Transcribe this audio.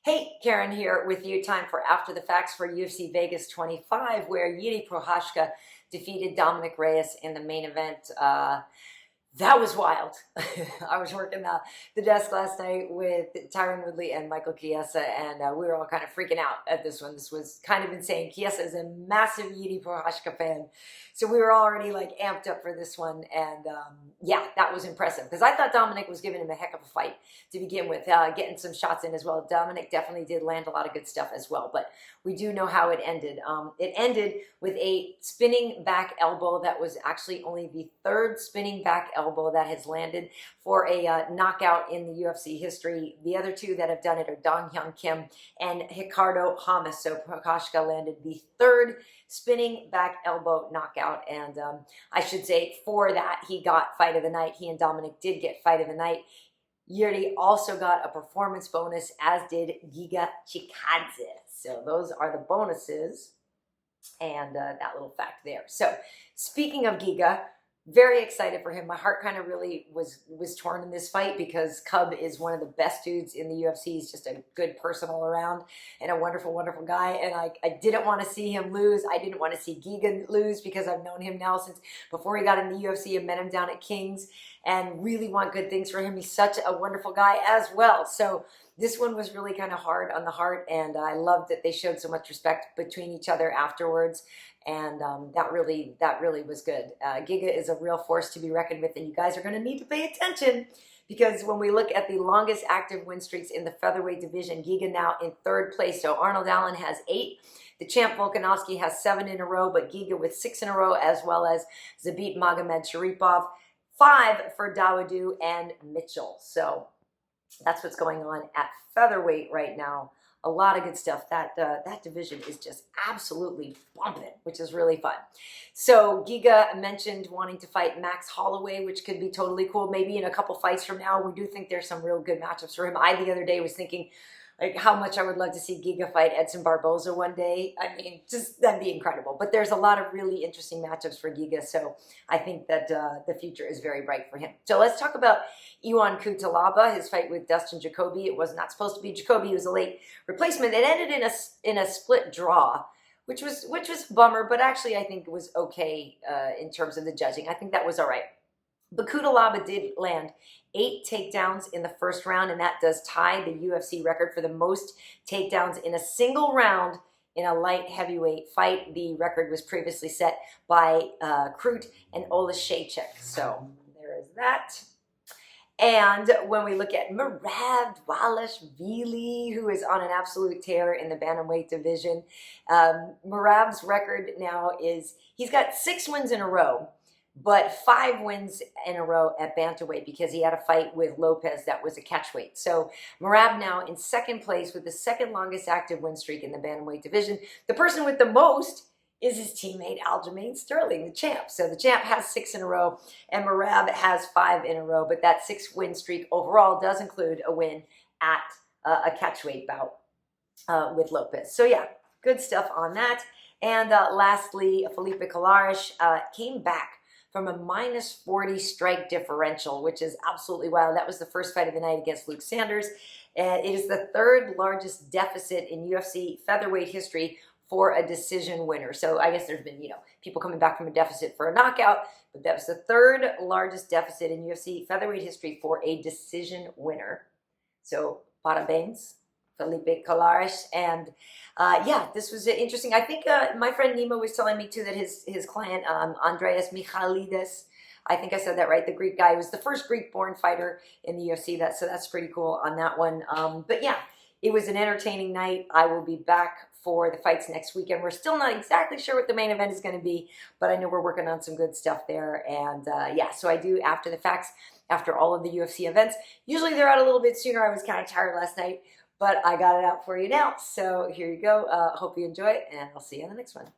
Hey, Karyn here with you. Time for After the Facts for UFC Vegas 25, where Jiri Prochazka defeated Dominick Reyes in the main event. That was wild. I was working the desk last night with Tyron Woodley and Michael Chiesa, and we were all kind of freaking out at this one. This was kind of insane. Chiesa is a massive Jiri Prochazka fan, so we were already like amped up for this one, and yeah, that was impressive because I thought Dominick was giving him a heck of a fight to begin with, getting some shots in as well. Dominick definitely did land a lot of good stuff as well, but we do know how it ended. It ended with a spinning back elbow that was actually only the third spinning back elbow that has landed for a knockout in the UFC history. The other two that have done it are Dong Hyun Kim and Ricardo Hamas. So Prochazka landed the third spinning back elbow knockout, and I should say for that he got fight of the night. He and Dominick did get fight of the night. Jiri also got a performance bonus, as did Giga Chikadze. So those are the bonuses, and that little fact there. So speaking of Giga, very excited for him. My heart kind of really was torn in this fight because Cub is one of the best dudes in the UFC. He's just a good person all around and a wonderful, wonderful guy. And I didn't want to see him lose. I didn't want to see Giga lose because I've known him now since before he got in the UFC. I met him down at King's and really want good things for him. He's such a wonderful guy as well. So this one was really kind of hard on the heart, and I loved that they showed so much respect between each other afterwards. And that really was good. Giga is a real force to be reckoned with, and you guys are going to need to pay attention because when we look at the longest active win streaks in the featherweight division, Giga now in third place. So Arnold Allen has 8. The champ Volkanovski has 7 in a row, but Giga with 6 in a row, as well as Zabit Magomedsharipov, 5 for Dawodu and Mitchell. So that's what's going on at featherweight right now. A lot of good stuff. That division is just absolutely bumping, which is really fun. So Giga mentioned wanting to fight Max Holloway, which could be totally cool. Maybe in a couple fights from now. We do think there's some real good matchups for him. I, the other day, was thinking like how much I would love to see Giga fight Edson Barboza one day. I mean, just that'd be incredible. But there's a lot of really interesting matchups for Giga, so I think that the future is very bright for him. So let's talk about Ion Cutelaba, his fight with Dustin Jacoby. It was not supposed to be Jacoby. It was a late replacement. It ended in a split draw, which was a bummer, but actually I think it was okay in terms of the judging. I think that was all right. But Cutelaba did land 8 takedowns in the first round, and that does tie the UFC record for the most takedowns in a single round in a light heavyweight fight. The record was previously set by Krut and Olashaychuk. So there is that. And when we look at Merab, Dvalishvili, who is on an absolute tear in the bantamweight division, Merab's record now is he's got 6 wins in a row, but 5 wins in a row at bantamweight because he had a fight with Lopez that was a catchweight. So Merab now in second place with the second longest active win streak in the bantamweight division. The person with the most is his teammate Aljamain Sterling, the champ. So the champ has 6 in a row, and Merab has 5 in a row. But that 6-win streak overall does include a win at a catchweight bout with Lopez. So yeah, good stuff on that. And lastly, Felipe Colares came back from a -40 strike differential, which is absolutely wild. That was the first fight of the night against Luke Sanders. It is the 3rd largest deficit in UFC featherweight history for a decision winner. So I guess there's been, people coming back from a deficit for a knockout, but that was the 3rd largest deficit in UFC featherweight history for a decision winner. So parabéns, Felipe Colares. And yeah, this was interesting. I think my friend Nemo was telling me too that his client, Andreas Michailidis, I think I said that right, the Greek guy, was the first Greek-born fighter in the UFC. So that's pretty cool on that one. But yeah, it was an entertaining night. I will be back for the fights next weekend. We're still not exactly sure what the main event is going to be, but I know we're working on some good stuff there. And yeah, so I do After the Facts after all of the UFC events. Usually they're out a little bit sooner. I was kind of tired last night, but I got it out for you now. So here you go. Hope you enjoy it, and I'll see you on the next one.